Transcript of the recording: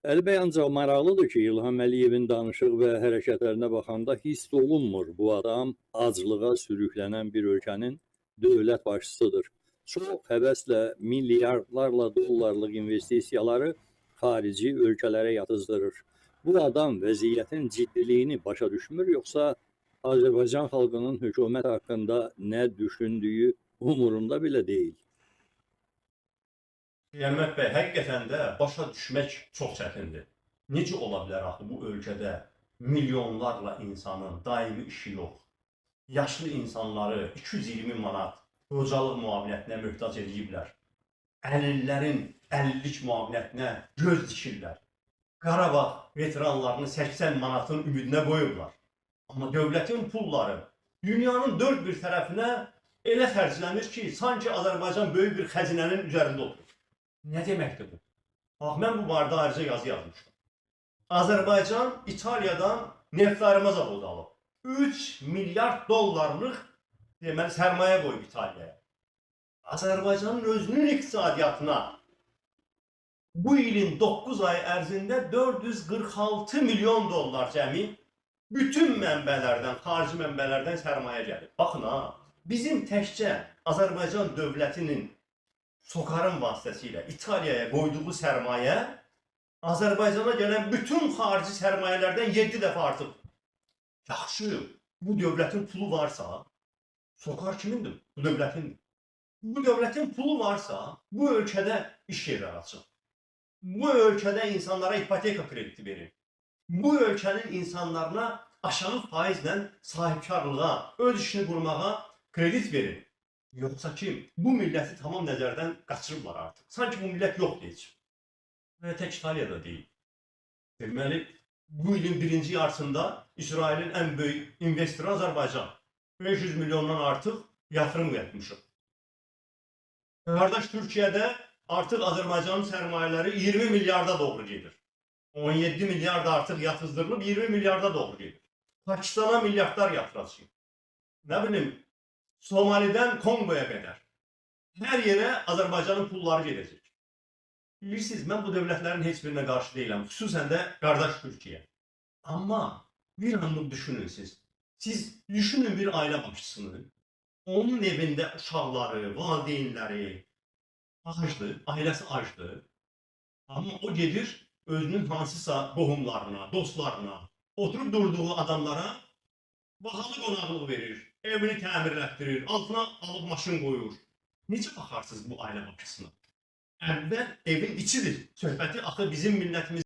Əlbəttə, ancaq maraqlıdır ki, İlham Əliyevin danışıq və hərəkətlərinə baxanda hiss olunmur bu adam aclığa sürüklənən bir ölkənin dövlət başçısıdır. Çox həvəslə milyardlarla dollarlıq investisiyaları xarici ölkələrə yatızdırır. Bu adam vəziyyətin ciddiliyini başa düşmür, yoxsa Azərbaycan xalqının hökumət haqqında nə düşündüyü umurunda belə deyil. Əhməd bəy, həqiqətən də başa düşmək çox çətindir. Necə ola bilər axı bu ölkədə milyonlarla insanın daimi işi yox, yaşlı insanları 220 manat qocalıq müavinətinə möhtac ediblər, əlillərin əlillik müavinətinə göz dikirlər, Qarabağ veteranlarını 80 manatın ümidinə qoyublar. Amma dövlətin pulları dünyanın dörd bir tərəfinə elə xərclənir ki, sanki Azərbaycan böyük bir xəzinənin üzərində oturur. Nə deməkdir bu? Bax, mən bu barədə ayrıca yazı yazmışdım. Azərbaycan İtaliyadan neftarıma zavodu alıb. 3 milyard dollarlıq deməli sərmayə qoyub İtaliyaya. Azərbaycanın özünün iqtisadiyyatına bu ilin 9 ay ərzində 446 milyon dollar cəmi bütün mənbələrdən, xarici mənbələrdən sərmayə gəlib. Baxın ha, bizim təkcə Azərbaycan dövlətinin SOCAR-ın vasitəsilə İtaliyaya qoyduğu sərmayə Azərbaycana gələn bütün xarici sərmayələrdən 7 dəfə artıb. Yaxşı, bu dövlətin pulu varsa, SOCAR kimindir? Bu dövlətindir. Bu dövlətin pulu varsa, bu ölkədə iş yerləri açır. Bu ölkədə insanlara ipoteka krediti verir. Bu ölkənin insanlarına aşağı faizlə sahibkarlığa, öz işini qurmağa kredit verir. Yoxsa ki, bu milləti tamam nəzərdən qaçırırlar artıq. Sanki bu millət yoxdur heç. Və tək İtaliyada deyil. Deməli, bu ilin birinci yarısında İsrailin ən böyük investoru Azərbaycan. 500 milyondan artıq yatırım etmişik. Qardaş Türkiyədə artıq Azərbaycanın sərmayələri 20 milyarda doğru gedir. 17 milyard artıq yatızdırılıb 20 milyarda doğru gedir. Pakistana milyardlar yatıracaq. Nə bilim, Somalidən Kongoya qədər. Hər yerə Azərbaycanın pulları gedəcək. Bilirsiniz, mən bu dövlətlərin heç birinə qarşı deyiləm, xüsusən də qardaş Türkiyə. Amma bir anlıq düşünün siz. Siz düşünün bir ailə başçısını. Onun evində uşaqları, valideynləri acdır, ailəsi acdır. Amma o gedir özünün hansısa qohumlarına, dostlarına, oturub durduğu adamlara bahalı qonaqlıq verir, evini təmirlətdirir, altına alıb maşın qoyur. Necə baxarsınız bu ailə başçısına? Əvvəl evin içidir söhbəti, axı bizim millətimiz